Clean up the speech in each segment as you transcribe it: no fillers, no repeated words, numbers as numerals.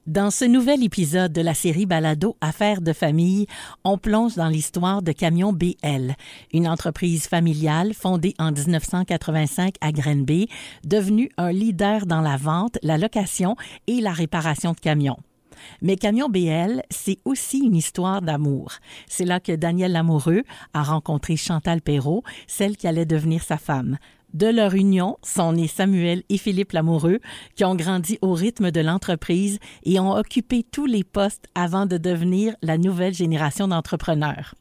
Dans ce nouvel épisode de la série Balado Affaires de famille, on plonge dans l'histoire de Camions BL, une entreprise familiale fondée en 1985 à Granby, devenue un leader dans la vente, la location et la réparation de camions. Mais Camions BL, c'est aussi une histoire d'amour. C'est là que Daniel Lamoureux a rencontré Chantal Perrault, celle qui allait devenir sa femme. De leur union sont nés Samuel et Philippe Lamoureux, qui ont grandi au rythme de l'entreprise et ont occupé tous les postes avant de devenir la nouvelle génération d'entrepreneurs.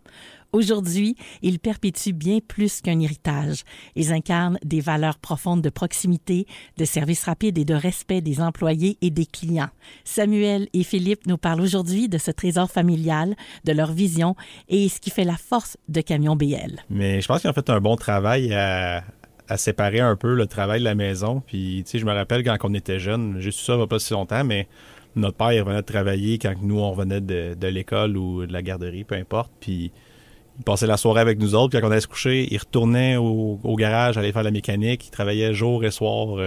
Aujourd'hui, ils perpétuent bien plus qu'un héritage. Ils incarnent des valeurs profondes de proximité, de service rapide et de respect des employés et des clients. Samuel et Philippe nous parlent aujourd'hui de ce trésor familial, de leur vision et ce qui fait la force de Camions BL. Mais je pense qu'ils ont fait un bon travail à séparer un peu le travail de la maison. Puis, tu sais, je me rappelle quand on était jeunes, j'ai su ça il n'y a pas si longtemps, mais notre père, il revenait de travailler quand nous, on revenait de l'école ou de la garderie, peu importe. Puis, il passait la soirée avec nous autres. Puis, quand on allait se coucher, il retournait au garage, aller faire la mécanique. Il travaillait jour et soir,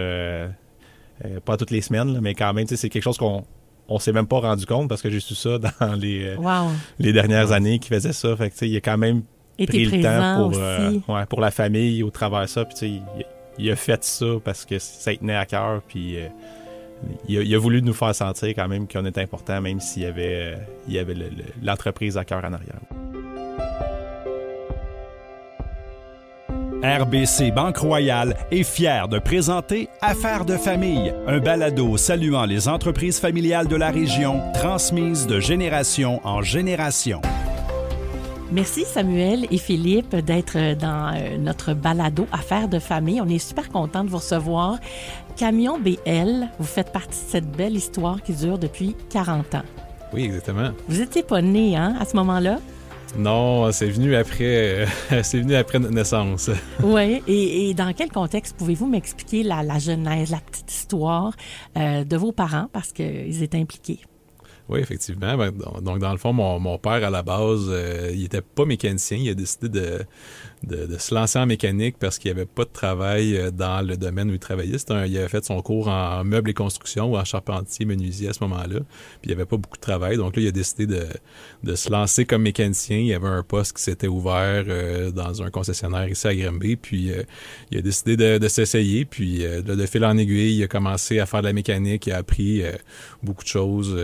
pas toutes les semaines, là, mais quand même, tu sais, c'est quelque chose qu'on s'est même pas rendu compte parce que j'ai su ça dans les dernières années qu'il faisait ça. Fait que, tu sais, il a quand même pris le temps pour la famille au travers de ça. Puis, tu sais, il a fait ça parce que ça lui tenait à cœur. Puis, il a voulu nous faire sentir quand même qu'on était important, même s'il y avait l'entreprise à cœur en arrière. RBC Banque Royale est fier de présenter Affaires de famille, un balado saluant les entreprises familiales de la région, transmises de génération en génération. Merci Samuel et Philippe d'être dans notre balado Affaires de famille. On est super contents de vous recevoir. Camions BL, vous faites partie de cette belle histoire qui dure depuis 40 ans. Oui, exactement. Vous n'étiez pas né, à ce moment-là? Non, c'est venu après notre naissance. Oui, et dans quel contexte pouvez-vous m'expliquer la genèse, la petite histoire de vos parents parce qu'ils étaient impliqués? Oui, effectivement. Donc, dans le fond, mon père, à la base, il n'était pas mécanicien. Il a décidé de se lancer en mécanique parce qu'il n'y avait pas de travail dans le domaine où il travaillait. Il avait fait son cours en meubles et construction ou en charpentier, menuisier à ce moment-là. Puis il n'y avait pas beaucoup de travail. Donc là, il a décidé de se lancer comme mécanicien. Il y avait un poste qui s'était ouvert dans un concessionnaire ici à Granby. Puis il a décidé de s'essayer. Puis de fil en aiguille, il a commencé à faire de la mécanique. Il a appris beaucoup de choses.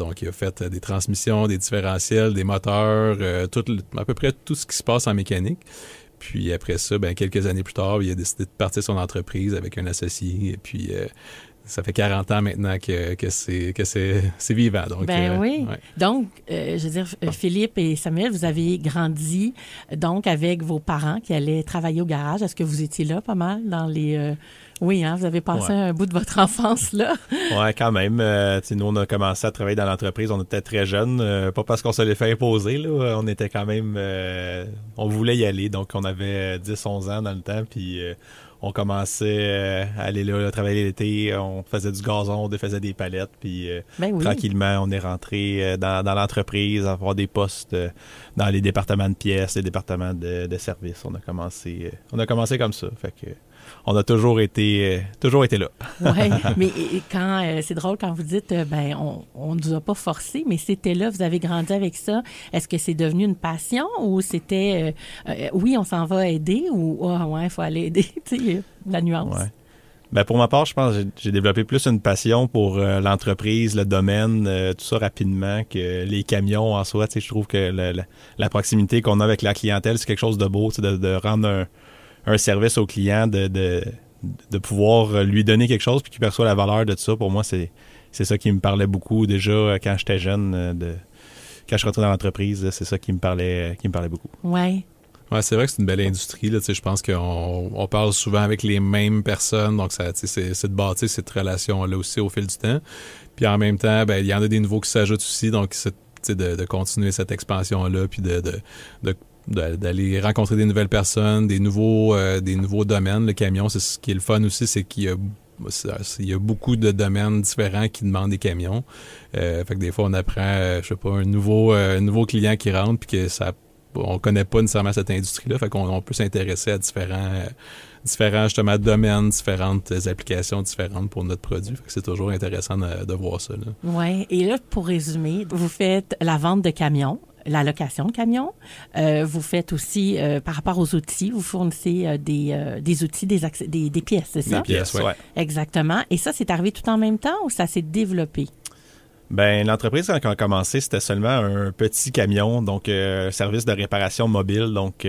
Donc, il a fait des transmissions, des différentiels, des moteurs, à peu près tout ce qui se passe en mécanique. Puis après ça, quelques années plus tard, il a décidé de partir son entreprise avec un associé. Et puis, ça fait 40 ans maintenant que c'est vivant. Donc, oui. Ouais. Donc, je veux dire, Philippe et Samuel, vous avez grandi donc avec vos parents qui allaient travailler au garage. Est-ce que vous étiez là pas mal dans les... Oui, vous avez passé un bout de votre enfance là. Oui, quand même. Nous, on a commencé à travailler dans l'entreprise. On était très jeunes. Pas parce qu'on se l'est fait imposer. Là. On était quand même... on voulait y aller. Donc, on avait 10-11 ans dans le temps. Puis, on commençait à aller là, travailler l'été. On faisait du gazon, on défaisait des palettes. Puis, tranquillement, on est rentré dans l'entreprise, à avoir des postes dans les départements de pièces, les départements de services. On a commencé comme ça. Fait que... On a toujours été là. Oui, mais c'est drôle quand vous dites, on ne nous a pas forcé, mais c'était là, vous avez grandi avec ça. Est-ce que c'est devenu une passion ou c'était, oui, on s'en va aider ou, il faut aller aider, tu sais, la nuance. Ouais. Pour ma part, je pense que j'ai développé plus une passion pour l'entreprise, le domaine, tout ça rapidement, que les camions en soi. Tu sais, je trouve que la proximité qu'on a avec la clientèle, c'est quelque chose de beau, de rendre un service au client, de pouvoir lui donner quelque chose puis qu'il perçoit la valeur de tout ça. Pour moi, c'est ça qui me parlait beaucoup déjà quand j'étais jeune, quand je rentrais dans l'entreprise, c'est ça qui me parlait beaucoup. Oui. Ouais, c'est vrai que c'est une belle industrie. Là, je pense qu'on parle souvent avec les mêmes personnes, donc ça, c'est de bâtir cette relation-là aussi au fil du temps. Puis en même temps, il y en a des nouveaux qui s'ajoutent aussi, donc de continuer cette expansion-là, puis d'aller rencontrer des nouvelles personnes, des nouveaux domaines. Le camion, c'est ce qui est le fun aussi, c'est qu'il y a beaucoup de domaines différents qui demandent des camions. Fait que des fois, on apprend, un nouveau client qui rentre puis que ça on connaît pas nécessairement cette industrie-là, fait qu'on peut s'intéresser à différents justement domaines, différentes applications différentes pour notre produit. Fait que c'est toujours intéressant de voir ça. Oui, et là, pour résumer, vous faites la vente de camions, la location de camions. Vous faites aussi, par rapport aux outils, vous fournissez des outils, des pièces, c'est ça? Des pièces, oui. Exactement. Et ça, c'est arrivé tout en même temps ou ça s'est développé? Ben, l'entreprise, quand on a commencé, c'était seulement un petit camion, donc service de réparation mobile. Donc,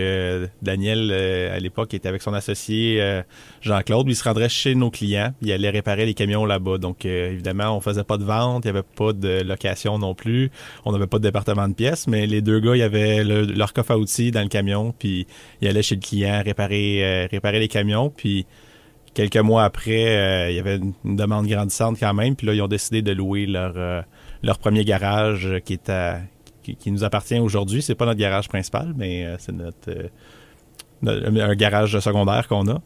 Daniel, à l'époque, était avec son associé Jean-Claude. Il se rendrait chez nos clients. Il allait réparer les camions là-bas. Donc, évidemment, on faisait pas de vente. Il n'y avait pas de location non plus. On n'avait pas de département de pièces. Mais les deux gars, il y avait leur coffre à outils dans le camion. Puis, ils allaient chez le client réparer les camions. Puis, quelques mois après, il y avait une demande grandissante quand même. Puis là, ils ont décidé de louer leur premier garage qui nous appartient aujourd'hui. C'est pas notre garage principal, mais c'est un garage secondaire qu'on a.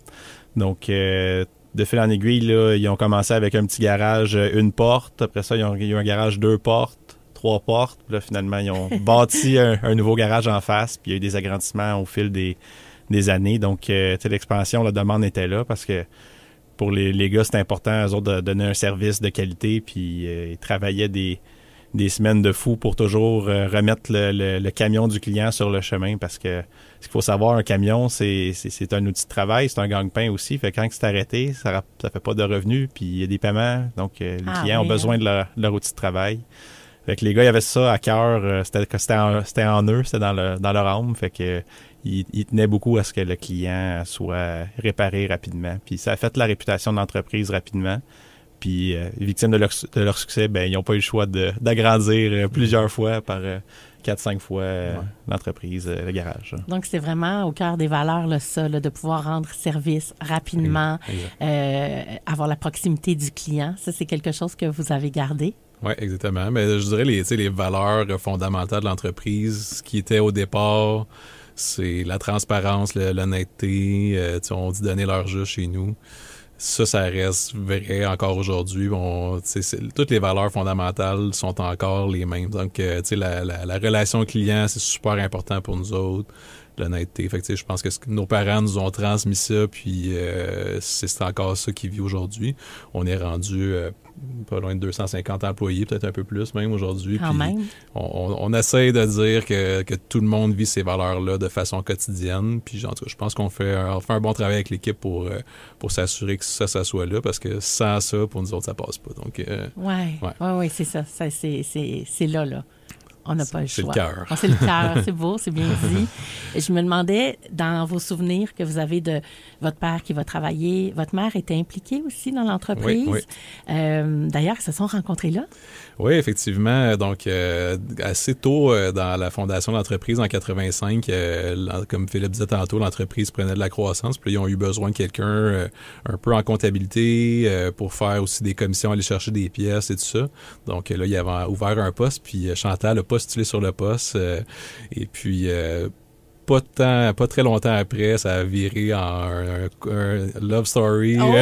Donc, de fil en aiguille, là, ils ont commencé avec un petit garage, une porte. Après ça, ils ont eu un garage 2 portes, 3 portes. Puis là, finalement, ils ont bâti un nouveau garage en face. Puis il y a eu des agrandissements au fil des années. Donc, l'expansion, la demande était là parce que pour les gars, c'est important, eux autres, de donner un service de qualité. Puis, ils travaillaient des semaines de fou pour toujours remettre le camion du client sur le chemin parce que ce qu'il faut savoir, un camion, c'est un outil de travail, c'est un gagne-pain aussi. Fait que quand c'est arrêté, ça fait pas de revenus. Puis, il y a des paiements. Donc, les clients ont besoin de leur outil de travail. Fait que les gars, ils avaient ça à cœur. C'était en eux, c'était dans leur âme. Fait que ils tenaient beaucoup à ce que le client soit réparé rapidement. Puis ça a fait la réputation de l'entreprise rapidement. Puis victimes de leur succès, ben ils n'ont pas eu le choix d'agrandir plusieurs fois par 4-5 fois l'entreprise, le garage. Donc, c'est vraiment au cœur des valeurs, là, ça, là, de pouvoir rendre service rapidement, avoir la proximité du client. Ça, c'est quelque chose que vous avez gardé. Oui, exactement. Mais je dirais les valeurs fondamentales de l'entreprise qui étaient au départ, c'est la transparence, l'honnêteté, on dit donner leur juste chez nous. Ça reste vrai encore aujourd'hui. Toutes les valeurs fondamentales sont encore les mêmes. Donc, la relation client, c'est super important pour nous autres. L'honnêteté. Fait que, je pense que nos parents nous ont transmis ça, puis c'est encore ça qui vit aujourd'hui. On est rendu pas loin de 250 employés, peut-être un peu plus même aujourd'hui. Quand même. On essaie de dire que tout le monde vit ces valeurs-là de façon quotidienne. Puis en tout cas, je pense qu'on fait un bon travail avec l'équipe pour s'assurer que ça soit là, parce que sans ça, pour nous autres, ça passe pas. Donc, ouais, c'est ça. C'est là. On n'a pas le choix. C'est le cœur. C'est le cœur, c'est beau, c'est bien dit. Et je me demandais, dans vos souvenirs que vous avez de votre père qui va travailler, votre mère était impliquée aussi dans l'entreprise. Oui. D'ailleurs, ils se sont rencontrés là. Oui, effectivement. Donc, assez tôt dans la fondation de l'entreprise, en 85, comme Philippe disait tantôt, l'entreprise prenait de la croissance. Puis là, ils ont eu besoin de quelqu'un un peu en comptabilité pour faire aussi des commissions, aller chercher des pièces et tout ça. Donc là, il avait ouvert un poste, puis Chantal a postulé sur le poste. Et puis... pas très longtemps après, ça a viré en un love story. Oh!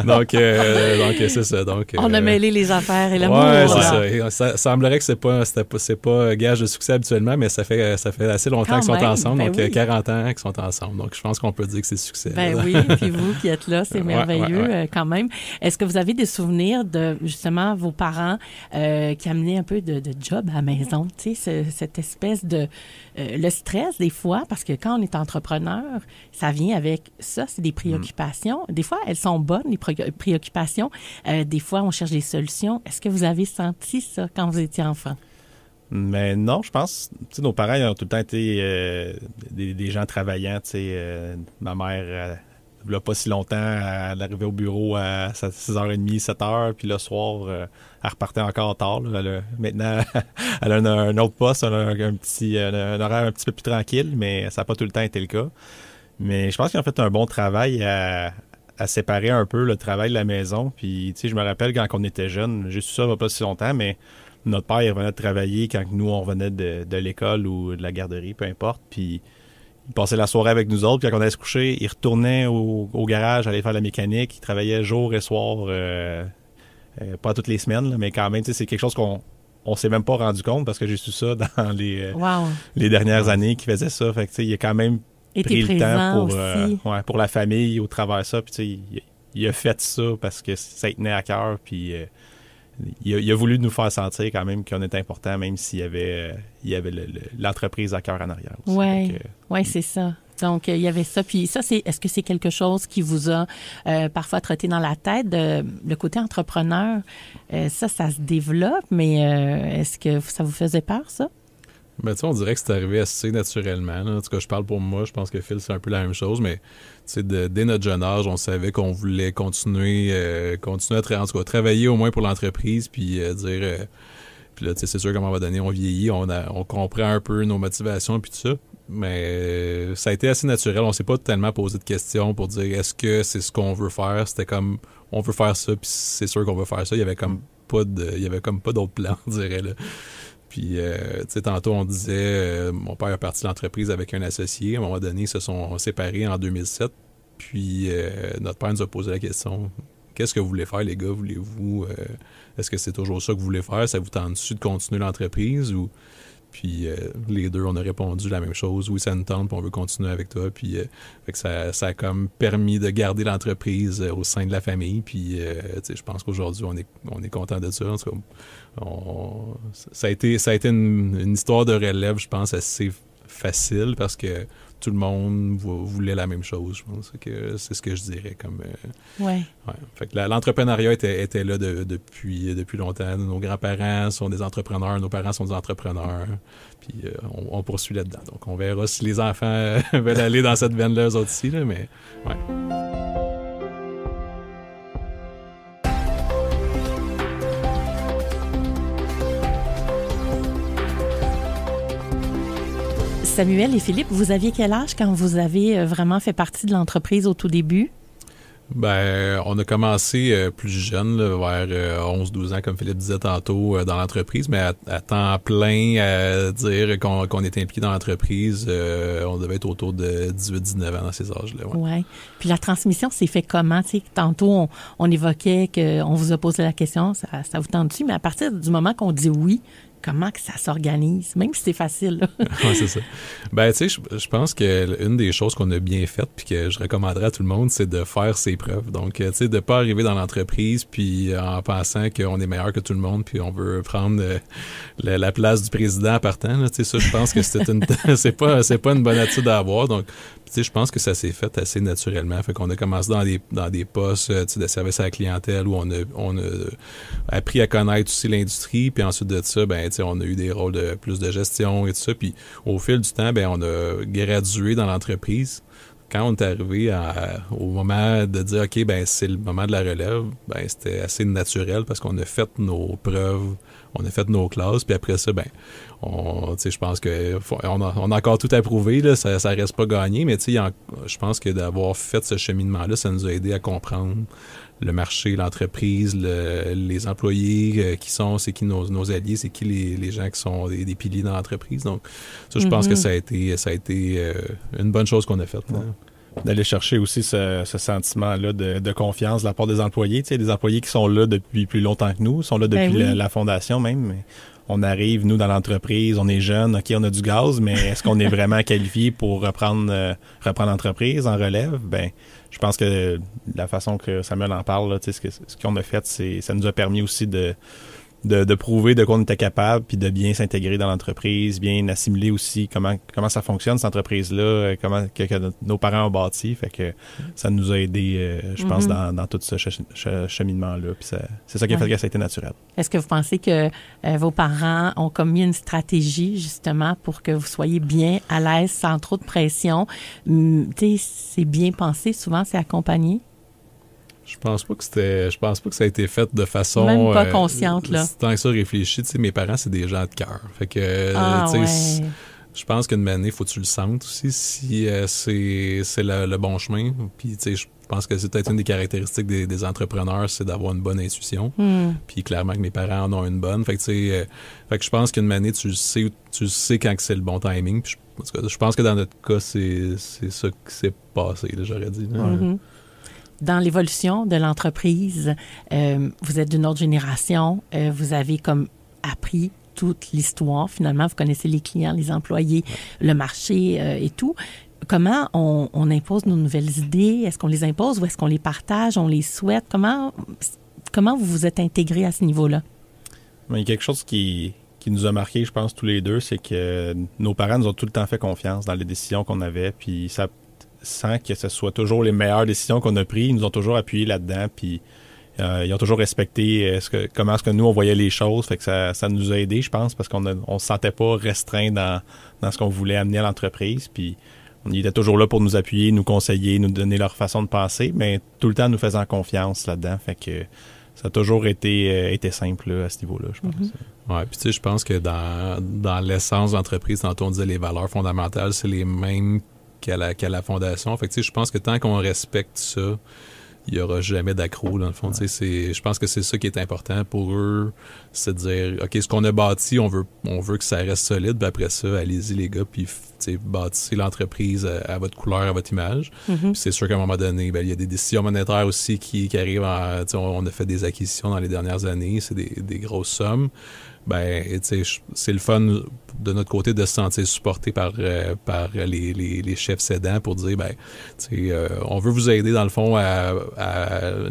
donc c'est ça. Donc, on a mêlé les affaires et l'amour. Ouais, c'est ça. Et ça semblerait que c'est pas gage de succès habituellement, mais ça fait assez longtemps qu'ils sont ensemble, donc 40 ans qu'ils sont ensemble. Donc je pense qu'on peut dire que c'est succès. Ben oui, puis vous qui êtes là, c'est merveilleux quand même. Est-ce que vous avez des souvenirs de justement vos parents qui amenaient un peu de job à la maison, tu sais, cette espèce de le stress des fois, parce que quand on est entrepreneur, ça vient avec ça, c'est des préoccupations. Des fois, elles sont bonnes, les préoccupations. Des fois, on cherche des solutions. Est-ce que vous avez senti ça quand vous étiez enfant? Mais non, je pense, tu sais, nos parents ils ont tout le temps été des gens travaillants, tu sais. Ma mère, il n'y a pas si longtemps, elle arrivait au bureau à 6h30, 7h, puis le soir, elle repartait encore tard. Là. Maintenant, elle a un autre poste, elle a un horaire un petit peu plus tranquille, mais ça n'a pas tout le temps été le cas. Mais je pense qu'ils ont fait un bon travail à séparer un peu le travail de la maison. Puis, tu sais, je me rappelle quand on était jeunes, j'ai su ça il n'y a pas si longtemps, mais notre père, il revenait de travailler quand nous, on revenait de l'école ou de la garderie, peu importe, puis il passait la soirée avec nous autres, puis quand on allait se coucher, il retournait au garage, aller faire la mécanique. Il travaillait jour et soir, pas toutes les semaines, là, mais quand même, c'est quelque chose qu'on on s'est même pas rendu compte parce que j'ai su ça dans Wow. les dernières années qu'il faisait ça. Fait que, tu sais, il a quand même pris le temps pour la famille au travers de ça. Puis, tu sais, il a fait ça parce que ça lui tenait à cœur. Puis, il a voulu nous faire sentir quand même qu'on était important, même s'il y avait l'entreprise à cœur en arrière aussi. Oui, c'est ça. Donc, il y avait ça. Puis ça, est-ce que c'est quelque chose qui vous a parfois trotté dans la tête? Le côté entrepreneur, ça se développe, mais est-ce que ça vous faisait peur, ça? Ben, tu sais, on dirait que c'est arrivé assez naturellement, là. En tout cas, je parle pour moi. Je pense que Phil, c'est un peu la même chose, mais tu sais, dès notre jeune âge, on savait qu'on voulait continuer à travailler au moins pour l'entreprise, puis dire... puis là, tu sais, c'est sûr qu'à un moment donné, on vieillit, on comprend un peu nos motivations, puis tout ça. Mais ça a été assez naturel. On s'est pas tellement posé de questions pour dire est-ce que c'est ce qu'on veut faire. C'était comme on veut faire ça, puis c'est sûr qu'on veut faire ça. Il y avait comme pas d'autre plan, on dirait là. Puis, tu sais, tantôt on disait mon père est parti de l'entreprise avec un associé. À un moment donné, ils se sont séparés en 2007. Puis notre père nous a posé la question qu'est-ce que vous voulez faire, les gars? Voulez-vous est-ce que c'est toujours ça que vous voulez faire? Ça vous tente-tu de continuer l'entreprise ou puis les deux, on a répondu la même chose. Oui, ça nous tente, puis on veut continuer avec toi. Puis fait que ça a comme permis de garder l'entreprise au sein de la famille. Puis je pense qu'aujourd'hui, on est content de ça. En tout cas, ça a été une histoire de relève, je pense, assez facile parce que tout le monde voulait la même chose. Je pense que c'est ce que je dirais comme... Fait que l'entrepreneuriat était là depuis longtemps. Nos grands-parents sont des entrepreneurs, nos parents sont des entrepreneurs. Puis on poursuit là-dedans. Donc on verra si les enfants veulent aller dans cette veine-là, eux autres aussi. Là, mais ouais. Samuel et Philippe, vous aviez quel âge quand vous avez vraiment fait partie de l'entreprise au tout début? Ben, on a commencé plus jeune, là, vers 11-12 ans, comme Philippe disait tantôt, dans l'entreprise, mais à temps plein, à dire qu'on était impliqué dans l'entreprise, on devait être autour de 18-19 ans dans ces âges-là. Ouais. Puis la transmission s'est fait comment? Tu sais, tantôt, on évoquait qu'on vous a posé la question, ça vous tente-tu? Mais à partir du moment qu'on dit oui, comment que ça s'organise, même si c'est facile. Oui, c'est ça. Ben, tu sais, je pense que une des choses qu'on a bien faites puis que je recommanderais à tout le monde, c'est de faire ses preuves. Donc, tu sais, de pas arriver dans l'entreprise puis en pensant qu'on est meilleur que tout le monde puis on veut prendre la place du président en partant. Tu sais, ça, je pense que c'est pas une bonne attitude à avoir. Donc, tu sais, je pense que ça s'est fait assez naturellement. Fait qu'on a commencé dans des postes de service à la clientèle où on a appris à connaître aussi l'industrie. Puis ensuite de ça, ben, tu sais, on a eu des rôles de plus de gestion et tout ça. Puis au fil du temps, ben, on a gradué dans l'entreprise. Quand on est arrivé au moment de dire OK, ben c'est le moment de la relève, ben c'était assez naturel parce qu'on a fait nos preuves, on a fait nos classes, puis après ça, ben je pense que on a encore tout à prouver, là, ça reste pas gagné, mais je pense que d'avoir fait ce cheminement-là, ça nous a aidé à comprendre le marché, l'entreprise, les employés c'est qui nos alliés, c'est qui les gens qui sont des piliers dans l'entreprise. Donc, ça, je pense que ça a été une bonne chose qu'on a faite. Ouais. D'aller chercher aussi ce sentiment-là de confiance de la part des employés. Tu sais, des employés qui sont là depuis plus longtemps que nous, sont là depuis la fondation même. Mais on arrive, nous, dans l'entreprise, on est jeunes, OK, on a du gaz, mais est-ce qu'on est vraiment qualifié pour reprendre l'entreprise en relève? Ben, je pense que la façon que Samuel en parle, là, tu sais, ce qu'on a fait, ça nous a permis aussi de prouver de quoi on était capable, puis de bien s'intégrer dans l'entreprise, bien assimiler aussi comment ça fonctionne, cette entreprise-là, comment que nos parents ont bâti. Fait que ça nous a aidé, je pense, dans tout ce cheminement-là. Puis c'est ça qui a fait que ça a été naturel. Est-ce que vous pensez que vos parents ont comme mis une stratégie, justement, pour que vous soyez bien à l'aise, sans trop de pression? Tu sais, c'est bien pensé, souvent, c'est accompagné? Je pense pas que ça a été fait de façon même pas consciente là. Tant que ça réfléchi, tu sais, mes parents c'est des gens de cœur. Fait que tu sais, je pense qu'une année faut que tu le sentes aussi si c'est le bon chemin. Puis tu sais, je pense que c'est peut-être une des caractéristiques des entrepreneurs, c'est d'avoir une bonne intuition. Puis clairement que mes parents en ont une bonne. Fait que tu sais, je pense qu'une année tu sais quand que c'est le bon timing. Puis je pense que dans notre cas c'est ça qui s'est passé, là, j'aurais dit. Dans l'évolution de l'entreprise, vous êtes d'une autre génération, vous avez comme appris toute l'histoire. Finalement, vous connaissez les clients, les employés, le marché et tout. Comment on impose nos nouvelles idées? Est-ce qu'on les impose ou est-ce qu'on les partage? On les souhaite? Comment vous vous êtes intégrés à ce niveau-là? Il y a quelque chose qui nous a marqué, je pense, tous les deux, c'est que nos parents nous ont tout le temps fait confiance dans les décisions qu'on avait, puis ça, sans que ce soit toujours les meilleures décisions qu'on a prises, ils nous ont toujours appuyés là-dedans, puis ils ont toujours respecté comment est-ce que nous, on voyait les choses, fait que ça nous a aidés, je pense, parce qu'on se sentait pas restreint dans ce qu'on voulait amener à l'entreprise, puis ils étaient toujours là pour nous appuyer, nous conseiller, nous donner leur façon de penser, mais tout le temps nous faisant confiance là-dedans. Fait que ça a toujours été simple là, à ce niveau-là, je pense. Oui, puis tu sais, je pense que dans l'essence de l'entreprise, tantôt on disait les valeurs fondamentales, c'est les mêmes qu'à la fondation. Fait que tu sais, je pense que tant qu'on respecte ça, il n'y aura jamais d'accroc, dans le fond. Tu sais, je pense que c'est ça qui est important pour eux, c'est de dire, OK, ce qu'on a bâti, on veut que ça reste solide, puis après ça, allez-y les gars, puis bâtissez l'entreprise à votre couleur, à votre image. Puis c'est sûr qu'à un moment donné, il y a des décisions monétaires aussi qui arrivent. On a fait des acquisitions dans les dernières années, c'est des grosses sommes. C'est le fun de notre côté de se sentir supporté par les chefs cédants pour dire, on veut vous aider dans le fond à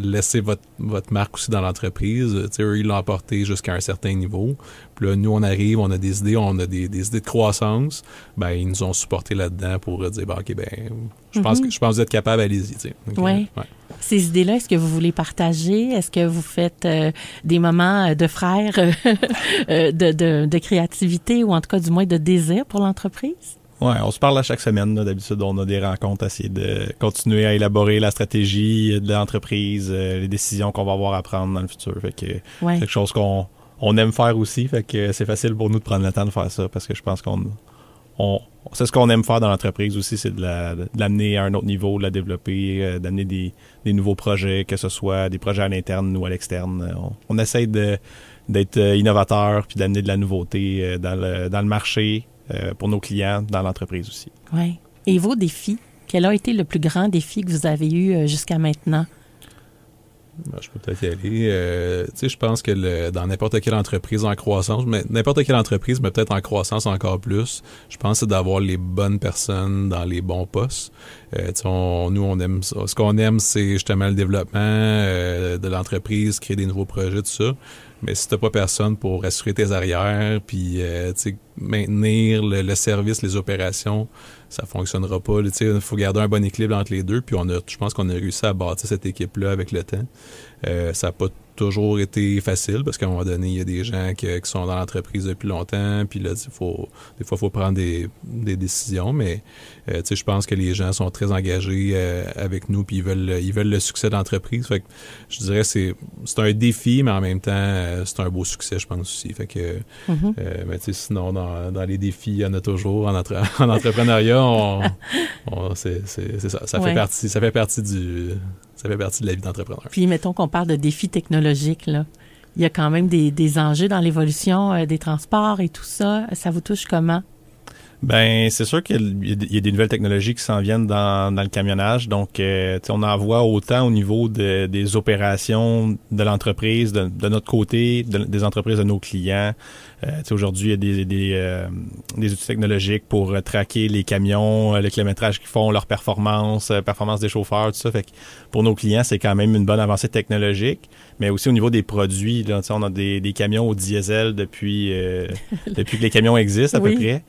laisser votre marque aussi dans l'entreprise. Eux, ils l'ont apporté jusqu'à un certain niveau. Puis là, nous, on arrive, on a des idées, de croissance. Ils nous ont supporté là-dedans pour dire, je pense que vous êtes capable, allez-y. Oui. Ces idées-là, est-ce que vous voulez partager? Est-ce que vous faites des moments de frères, de créativité ou en tout cas du moins de désir pour l'entreprise? Oui, on se parle à chaque semaine. Là. D'habitude, on a des rencontres à essayer de continuer à élaborer la stratégie de l'entreprise, les décisions qu'on va avoir à prendre dans le futur. Fait que c'est quelque chose qu'on aime faire aussi. Fait que c'est facile pour nous de prendre le temps de faire ça parce que je pense c'est ce qu'on aime faire dans l'entreprise aussi, c'est de l'amener à un autre niveau, de la développer, d'amener des nouveaux projets, que ce soit des projets à l'interne ou à l'externe. On essaie d'être innovateur puis d'amener de la nouveauté dans le marché pour nos clients, dans l'entreprise aussi. Oui. Et vos défis? Quel a été le plus grand défi que vous avez eu jusqu'à maintenant? Je peux peut-être y aller. Je pense que dans n'importe quelle entreprise en croissance, mais n'importe quelle entreprise, mais peut-être en croissance encore plus, je pense que c'est d'avoir les bonnes personnes dans les bons postes. Nous, on aime ça. Ce qu'on aime, c'est justement le développement de l'entreprise, créer des nouveaux projets, tout ça. Mais si t'as pas personne pour assurer tes arrières, puis maintenir le service, les opérations, ça fonctionnera pas. Il faut garder un bon équilibre entre les deux. Puis je pense qu'on a réussi à bâtir cette équipe-là avec le temps. Ça n'a pas toujours été facile parce qu'à un moment donné, il y a des gens qui sont dans l'entreprise depuis longtemps. Puis là, des fois, il faut prendre des décisions. Mais je pense que les gens sont très engagés avec nous. Puis ils veulent le succès de l'entreprise. Fait que je dirais c'est un défi, mais en même temps, c'est un beau succès, je pense aussi. Fait que sinon, dans les défis, il y en a toujours. En entrepreneuriat, c'est ça. Ça fait partie de la vie d'entrepreneur. Puis, mettons qu'on parle de défis technologiques, là. Il y a quand même des enjeux dans l'évolution des transports et tout ça. Ça vous touche comment? C'est sûr qu'il y a des nouvelles technologies qui s'en viennent dans le camionnage. Donc, on en voit autant au niveau des opérations de l'entreprise, de notre côté, des entreprises de nos clients. Aujourd'hui, il y a des outils technologiques pour traquer les camions, le kilométrage qu'ils font, leur performance des chauffeurs, tout ça. Fait que pour nos clients, c'est quand même une bonne avancée technologique. Mais aussi au niveau des produits, là, on a des camions au diesel depuis que les camions existent à peu près.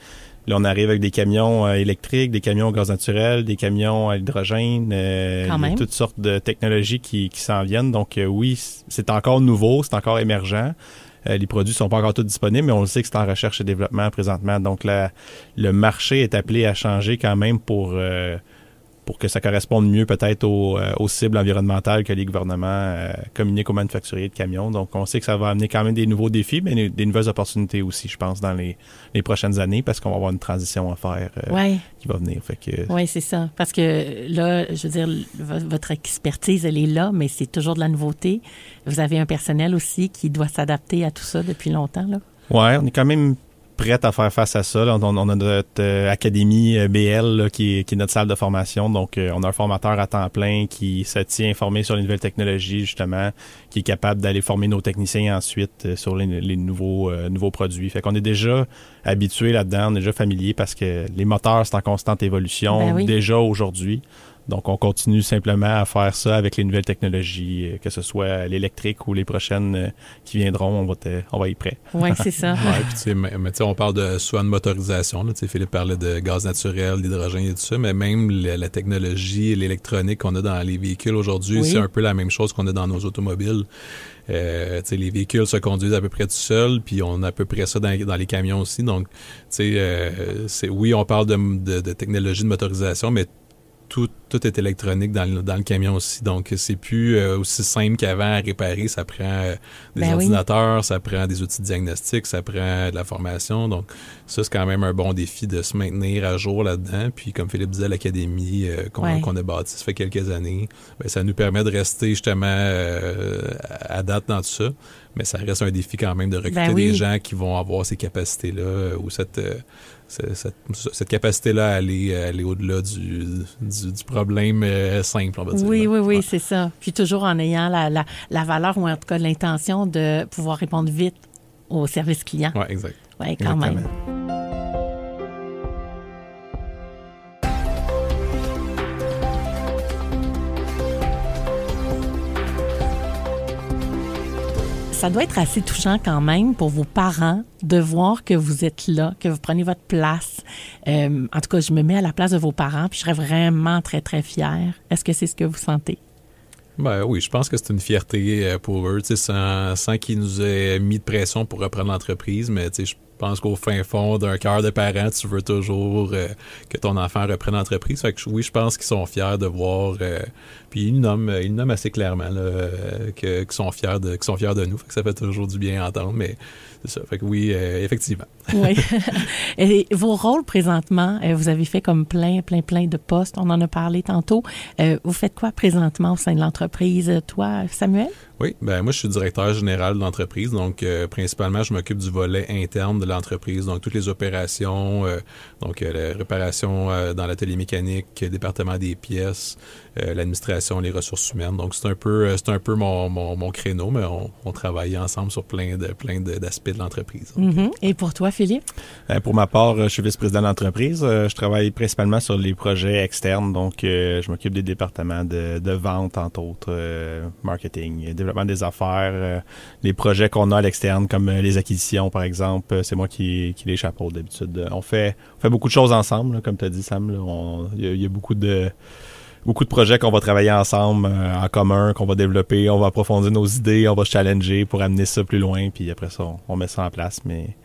Là, on arrive avec des camions électriques, des camions au gaz naturel, des camions à hydrogène. Il y a toutes sortes de technologies qui s'en viennent. Donc oui, c'est encore nouveau, c'est encore émergent. Les produits sont pas encore tous disponibles, mais on le sait que c'est en recherche et développement présentement. Donc le marché est appelé à changer quand même pour que ça corresponde mieux peut-être aux cibles environnementales que les gouvernements communiquent aux manufacturiers de camions. Donc, on sait que ça va amener quand même des nouveaux défis, mais des nouvelles opportunités aussi, je pense, dans les prochaines années, parce qu'on va avoir une transition à faire qui va venir. Oui, c'est ça. Parce que là, je veux dire, votre expertise, elle est là, mais c'est toujours de la nouveauté. Vous avez un personnel aussi qui doit s'adapter à tout ça depuis longtemps, là? Oui, on est quand même prête à faire face à ça. Là. On a notre académie BL là, qui est notre salle de formation. Donc, on a un formateur à temps plein qui se tient informé sur les nouvelles technologies, justement, qui est capable d'aller former nos techniciens ensuite sur les nouveaux produits. Fait qu'on est déjà habitué là-dedans, on est déjà familier parce que les moteurs, c'est en constante évolution déjà aujourd'hui. Donc, on continue simplement à faire ça avec les nouvelles technologies, que ce soit l'électrique ou les prochaines qui viendront, on va y prêt. Oui, c'est ça. Mais on parle souvent de motorisation. Là, Philippe parlait de gaz naturel, d'hydrogène et tout ça, mais même la technologie et l'électronique qu'on a dans les véhicules aujourd'hui, c'est un peu la même chose qu'on a dans nos automobiles. Les véhicules se conduisent à peu près tout seuls, puis on a à peu près ça dans les camions aussi. Donc, on parle de technologie de motorisation, mais tout est électronique dans le camion aussi. Donc, c'est plus aussi simple qu'avant à réparer. Ça prend des ordinateurs, ça prend des outils de diagnostic, ça prend de la formation. Donc, ça, c'est quand même un bon défi de se maintenir à jour là-dedans. Puis, comme Philippe disait, l'académie qu'on a bâtie, ça fait quelques années, ça nous permet de rester justement à date dans tout ça. Mais ça reste un défi quand même de recruter des gens qui vont avoir ces capacités-là ou cette capacité-là à aller au-delà du problème simple, on va dire. Oui, c'est ça. Puis toujours en ayant la valeur ou en tout cas l'intention de pouvoir répondre vite au service client. Oui, exact. Oui, quand même. Ça doit être assez touchant quand même pour vos parents de voir que vous êtes là, que vous prenez votre place. En tout cas, je me mets à la place de vos parents, puis je serais vraiment très, très fière. Est-ce que c'est ce que vous sentez? Oui, je pense que c'est une fierté pour eux, sans qu'ils nous aient mis de pression pour reprendre l'entreprise, mais je pense qu'au fin fond d'un cœur de parent, tu veux toujours que ton enfant reprenne l'entreprise. Fait que oui, je pense qu'ils sont fiers de voir, puis ils nomment assez clairement qu'ils sont fiers de nous. Fait que ça fait toujours du bien à entendre, mais c'est ça. Fait que oui, effectivement. Oui. Et vos rôles présentement, vous avez fait comme plein de postes. On en a parlé tantôt. Vous faites quoi présentement au sein de l'entreprise, toi, Samuel? Oui, moi je suis directeur général de l'entreprise, donc principalement je m'occupe du volet interne de l'entreprise, donc toutes les opérations, la réparation dans l'atelier mécanique, département des pièces, l'administration, les ressources humaines. Donc c'est un peu mon créneau, mais on travaille ensemble sur plein d'aspects de l'entreprise. Mm-hmm. Et pour toi, Philippe? Pour ma part, je suis vice-président de l'entreprise. Je travaille principalement sur les projets externes, donc je m'occupe des départements de vente, entre autres, marketing, développement des affaires, les projets qu'on a à l'externe, comme les acquisitions, par exemple, c'est moi qui les chapeaute d'habitude. On fait beaucoup de choses ensemble, là, comme tu as dit, Sam. Il y a beaucoup de projets qu'on va travailler ensemble, en commun, qu'on va développer, on va approfondir nos idées, on va se challenger pour amener ça plus loin, puis après ça, on met ça en place, mais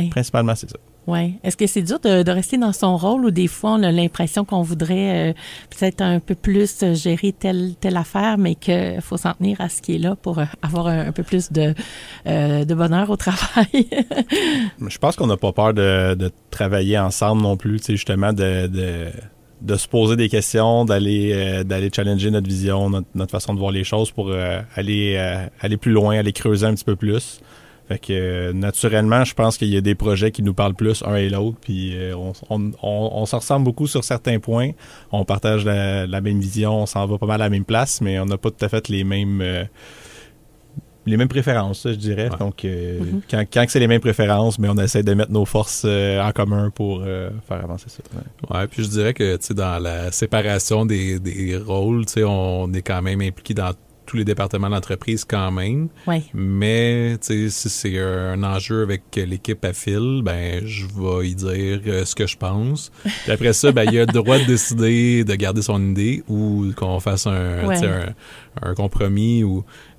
principalement, c'est ça. Oui. Est-ce que c'est dur de rester dans son rôle ou des fois, on a l'impression qu'on voudrait peut-être un peu plus gérer telle affaire, mais qu'il faut s'en tenir à ce qui est là pour avoir un peu plus de bonheur au travail? Je pense qu'on n'a pas peur de travailler ensemble non plus, tu sais, justement, de se poser des questions, d'aller challenger notre vision, notre façon de voir les choses pour aller plus loin, aller creuser un petit peu plus. Fait que naturellement, je pense qu'il y a des projets qui nous parlent plus un et l'autre, puis on se ressemble beaucoup sur certains points. On partage la même vision, on s'en va pas mal à la même place, mais on n'a pas tout à fait les mêmes préférences, ça, je dirais. Ouais. Donc, quand c'est les mêmes préférences, mais on essaie de mettre nos forces en commun pour faire avancer ça. Ouais, puis je dirais que dans la séparation des rôles, on est quand même impliqué dans tous les départements de l'entreprise quand même. Oui. Mais si c'est un enjeu avec l'équipe à fil, je vais y dire ce que je pense. Puis après ça, il a le droit de décider de garder son idée ou qu'on fasse un compromis.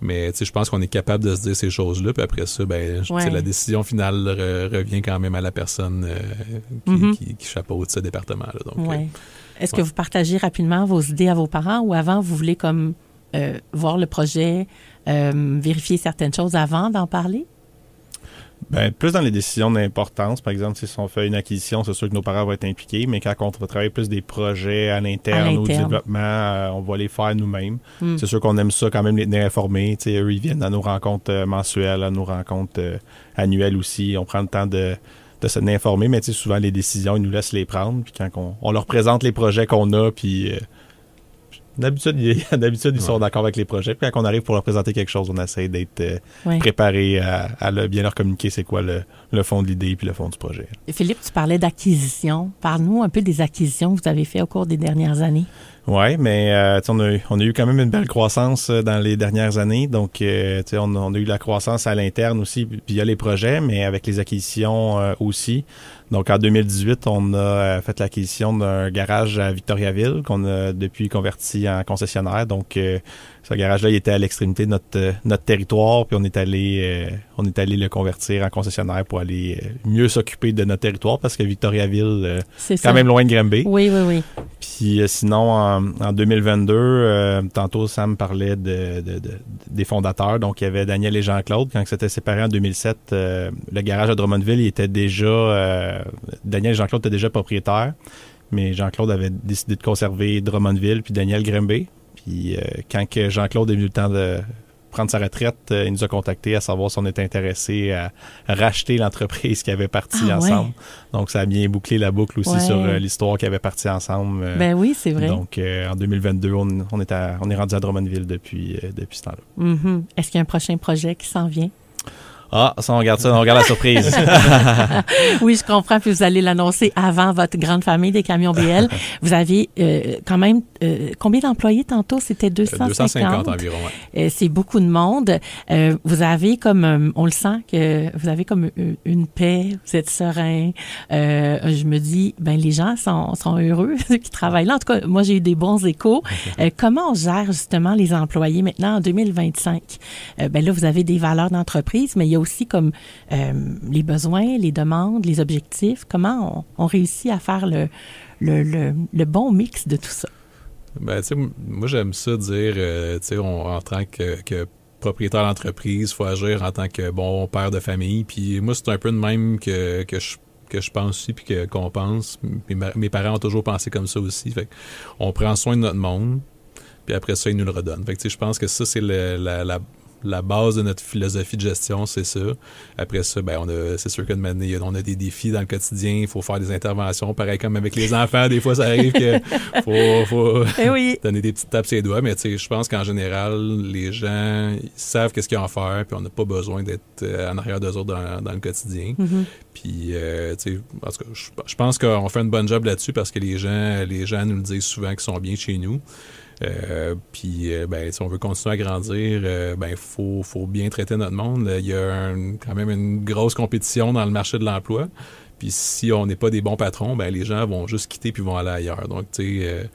Mais je pense qu'on est capable de se dire ces choses-là. Puis après ça, la décision finale revient quand même à la personne qui chapeaute ce département-là. Donc, Est-ce que vous partagez rapidement vos idées à vos parents ou avant, vous voulez comme voir le projet, vérifier certaines choses avant d'en parler? Plus dans les décisions d'importance. Par exemple, si on fait une acquisition, c'est sûr que nos parents vont être impliqués, mais quand on va travailler plus des projets à l'interne ou du développement, on va les faire nous-mêmes. C'est sûr qu'on aime ça quand même les tenir informés. Eux, ils viennent à nos rencontres mensuelles, à nos rencontres annuelles aussi. On prend le temps de de se tenir informés, mais souvent les décisions, ils nous laissent les prendre. Puis quand on leur présente les projets qu'on a, puis d'habitude, ils sont d'accord avec les projets. Puis quand on arrive pour leur présenter quelque chose, on essaie d'être préparé à bien leur communiquer c'est quoi le fond de l'idée puis le fond du projet. Philippe, tu parlais d'acquisition. Parle-nous un peu des acquisitions que vous avez faites au cours des dernières années. Oui, mais on a eu quand même une belle croissance dans les dernières années. Donc, on a eu de la croissance à l'interne aussi, puis il y a les projets, mais avec les acquisitions aussi. Donc, en 2018, on a fait l'acquisition d'un garage à Victoriaville qu'on a depuis converti en concessionnaire. Donc, ce garage-là, il était à l'extrémité de notre territoire, puis on est allé le convertir en concessionnaire pour aller mieux s'occuper de notre territoire, parce que Victoriaville, c'est quand même loin de Granby. Oui. Puis sinon, en 2022, tantôt Sam parlait des fondateurs. Donc, il y avait Daniel et Jean-Claude. Quand ils s'étaient séparés en 2007, le garage à Drummondville, il était déjà... Daniel et Jean-Claude étaient déjà propriétaires, mais Jean-Claude avait décidé de conserver Drummondville, puis Daniel Granby. Puis quand que Jean-Claude est venu le temps de prendre sa retraite, il nous a contactés à savoir si on était intéressé à racheter l'entreprise qui avait parti ensemble. Ouais. Donc, ça a bien bouclé la boucle aussi sur l'histoire qui avait parti ensemble. Ben oui, c'est vrai. Donc, en 2022, on est rendu à Drummondville depuis ce temps-là. Mm-hmm. Est-ce qu'il y a un prochain projet qui s'en vient? Ah, on regarde la surprise. Oui, je comprends, puis vous allez l'annoncer avant votre grande famille des camions BL. Vous avez quand même, combien d'employés tantôt? C'était 250? 250 environ, oui. C'est beaucoup de monde. Vous avez comme, on le sent que vous avez comme une paix, vous êtes serein. Je me dis, les gens sont heureux qui travaillent là. En tout cas, moi, j'ai eu des bons échos. Comment on gère justement les employés maintenant en 2025? Là, vous avez des valeurs d'entreprise, mais il y a aussi comme les besoins, les demandes, les objectifs. Comment on réussit à faire le bon mix de tout ça? Moi, j'aime ça dire, en tant que propriétaire d'entreprise, il faut agir en tant que bon père de famille. Puis moi, c'est un peu de même que je pense aussi, puis qu'on pense. Mes parents ont toujours pensé comme ça aussi. Fait on prend soin de notre monde, puis après ça, ils nous le redonnent. Fait que je pense que ça, c'est la base de notre philosophie de gestion, c'est ça. Après ça, c'est sûr qu'une année, on a des défis dans le quotidien, il faut faire des interventions, pareil comme avec les enfants, des fois ça arrive que faut donner des petites tapes sur les doigts, mais je pense qu'en général, les gens ils savent qu'est-ce qu'ils ont à faire, puis on n'a pas besoin d'être en arrière d'eux autres dans le quotidien. Mm-hmm. Puis, en tout cas, je pense qu'on fait une bonne job là-dessus parce que les gens nous le disent souvent qu'ils sont bien chez nous. Puis si on veut continuer à grandir, faut bien traiter notre monde. Il y a quand même une grosse compétition dans le marché de l'emploi. Puis si on n'est pas des bons patrons, les gens vont juste quitter puis vont aller ailleurs. Donc, je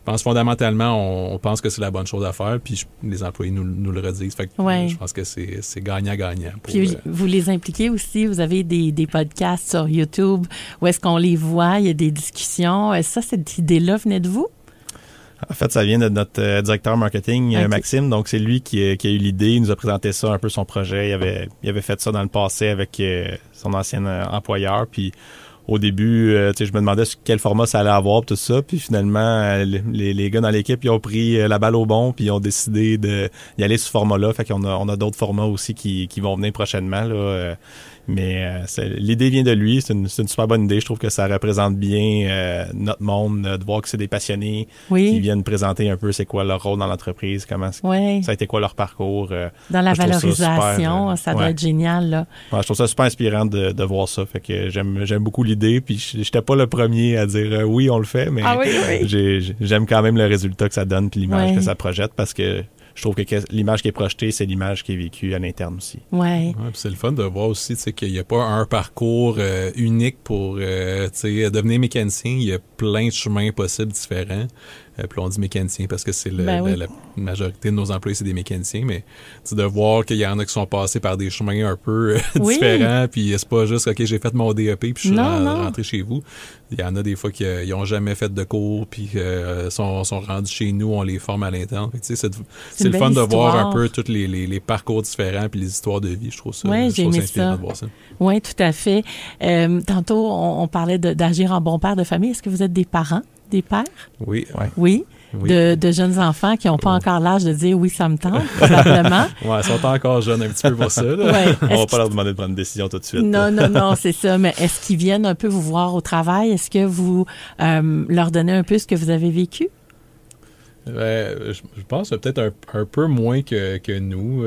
pense fondamentalement, on pense que c'est la bonne chose à faire. Puis les employés nous le redisent. Fait que, je pense que c'est gagnant-gagnant. Puis vous les impliquez aussi. Vous avez des podcasts sur YouTube où est-ce qu'on les voit, il y a des discussions. Ça, cette idée-là venait de vous? En fait, ça vient de notre directeur marketing, Maxime. Donc, c'est lui qui a eu l'idée. Il nous a présenté ça, un peu son projet. Il avait fait ça dans le passé avec son ancien employeur. Puis, au début, je me demandais quel format ça allait avoir, tout ça. Puis, finalement, les gars dans l'équipe, ils ont pris la balle au bon, puis ils ont décidé d'y aller sur ce format-là. Fait qu'on a d'autres formats aussi qui vont venir prochainement, là. Mais l'idée vient de lui, c'est une super bonne idée. Je trouve que ça représente bien notre monde, de voir que c'est des passionnés qui viennent présenter un peu c'est quoi leur rôle dans l'entreprise, comment ça a été quoi leur parcours. Dans la valorisation, ça doit être génial, là. Ouais, je trouve ça super inspirant de voir ça. Fait que j'aime beaucoup l'idée. Puis j'étais pas le premier à dire oui, on le fait, mais j'aime quand même le résultat que ça donne puis l'image que ça projette parce que je trouve que l'image qui est projetée, c'est l'image qui est vécue à l'interne aussi. Ouais, c'est le fun de voir aussi qu'il n'y a pas un parcours unique pour devenir mécanicien. Il y a plein de chemins possibles différents. Puis on dit mécanicien parce que c'est la majorité de nos employés, c'est des mécaniciens, mais de voir qu'il y en a qui sont passés par des chemins un peu différents, puis c'est pas juste « OK, j'ai fait mon DEP, puis je suis rentré chez vous ». Il y en a des fois qui n'ont jamais fait de cours, puis sont rendus chez nous, on les forme à l'interne. C'est le fun de voir un peu tous les parcours différents, puis les histoires de vie. Je trouve ça inspirant de voir ça. Oui, tout à fait. Tantôt, on parlait d'agir en bon père de famille. Est-ce que vous êtes des parents? Des pères? Oui. Oui. Oui. de jeunes enfants qui n'ont pas encore l'âge de dire oui, ça me tente, probablement. Ouais, ils sont encore jeunes un petit peu pour ça. Là. Ouais. On va pas leur demander de prendre une décision tout de suite. Non, c'est ça. Mais est-ce qu'ils viennent un peu vous voir au travail? Est-ce que vous leur donnez un peu ce que vous avez vécu? Je pense peut-être un peu moins que nous.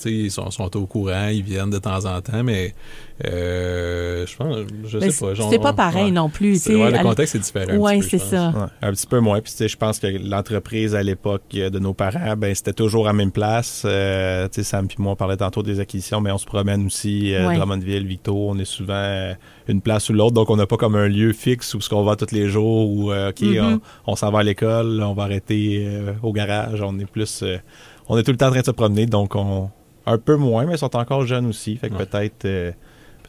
Ils sont au courant, ils viennent de temps en temps, mais je pense, je sais pas. C'est pas pareil non plus. Le contexte est différent. Oui, c'est ça. Ouais, un petit peu moins. Puis je pense que l'entreprise à l'époque de nos parents, c'était toujours à la même place. Sam puis moi, on parlait tantôt des acquisitions, mais on se promène aussi Drummondville, Victo. On est souvent une place ou l'autre, donc on n'a pas comme un lieu fixe où ce qu'on va tous les jours, où on s'en va à l'école, on va arrêter au garage. On est plus, on est tout le temps en train de se promener, donc un peu moins, mais ils sont encore jeunes aussi. Fait que peut-être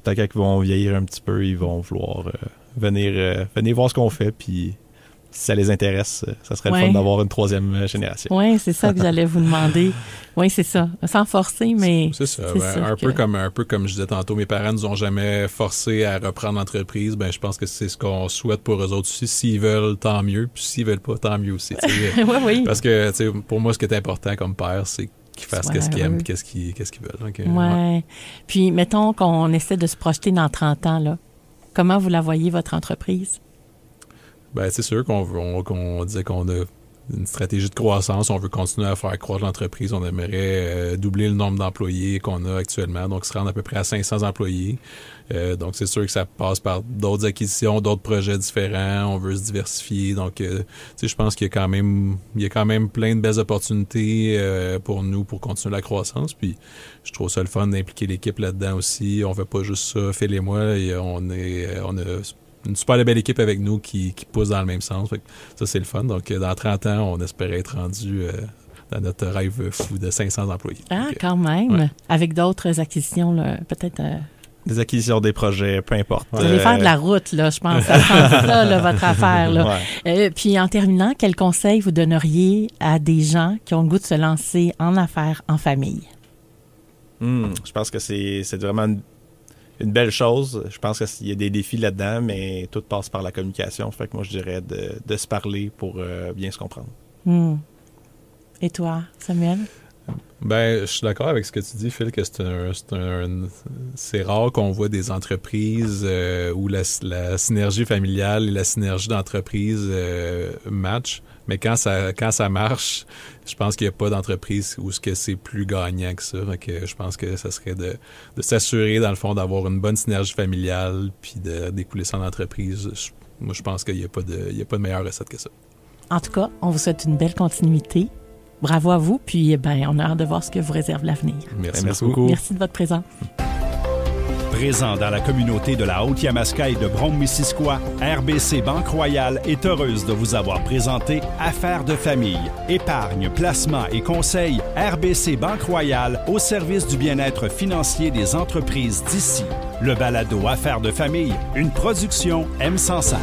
quand ils vont vieillir un petit peu, ils vont vouloir venir voir ce qu'on fait, puis si ça les intéresse, ça serait le fun d'avoir une troisième génération. Oui, c'est ça que j'allais vous demander. Oui, c'est ça. Sans forcer, mais... C'est ça. Un peu comme je disais tantôt, mes parents nous ont jamais forcé à reprendre l'entreprise. Je pense que c'est ce qu'on souhaite pour eux autres aussi. S'ils veulent, tant mieux. Puis s'ils veulent pas, tant mieux aussi. Oui. Parce que pour moi, ce qui est important comme père, c'est qu'ils fassent ce qu'ils aiment, qu'est-ce qu'ils veulent. Donc, ouais. Puis, mettons qu'on essaie de se projeter dans 30 ans, là. Comment vous la voyez, votre entreprise? C'est sûr qu'on disait qu'on a une stratégie de croissance. On veut continuer à faire croître l'entreprise. On aimerait doubler le nombre d'employés qu'on a actuellement. Donc, se rendre à peu près à 500 employés. Donc, c'est sûr que ça passe par d'autres acquisitions, d'autres projets différents. On veut se diversifier. Donc, je pense qu'il y a quand même plein de belles opportunités pour nous pour continuer la croissance. Puis, je trouve ça le fun d'impliquer l'équipe là-dedans aussi. On fait pas juste ça, Phil et moi. Et on a une super belle équipe avec nous qui pousse dans le même sens. Fait que ça, c'est le fun. Donc, dans 30 ans, on espérait être rendu dans notre rêve fou de 500 employés. Donc, quand même. Ouais. Avec d'autres acquisitions, là, peut-être... Des acquisitions, des projets, peu importe. Vous allez faire de la route, là, je pense. Ça sent ça, là, votre affaire. Là. Ouais. Puis, en terminant, quel conseil vous donneriez à des gens qui ont le goût de se lancer en affaires en famille? Je pense que c'est vraiment une belle chose. Je pense qu'il y a des défis là-dedans, mais tout passe par la communication. Fait que moi, je dirais de se parler pour bien se comprendre. Et toi, Samuel? Je suis d'accord avec ce que tu dis, Phil, que c'est rare qu'on voit des entreprises où la synergie familiale et la synergie d'entreprise matchent. Mais quand ça marche, je pense qu'il n'y a pas d'entreprise où c'est plus gagnant que ça. Donc, je pense que ça serait de s'assurer, dans le fond, d'avoir une bonne synergie familiale puis d'écouler ça en entreprise. Moi, je pense qu'il n'y a pas de meilleure recette que ça. En tout cas, on vous souhaite une belle continuité. Bravo à vous, puis on a hâte de voir ce que vous réserve l'avenir. Merci beaucoup. Merci de votre présence. Présent dans la communauté de la Haute-Yamaska et de Brome-Missisquoi, RBC Banque Royale est heureuse de vous avoir présenté Affaires de famille. Épargne, placement et conseils, RBC Banque Royale au service du bien-être financier des entreprises d'ici. Le balado Affaires de famille, une production M105.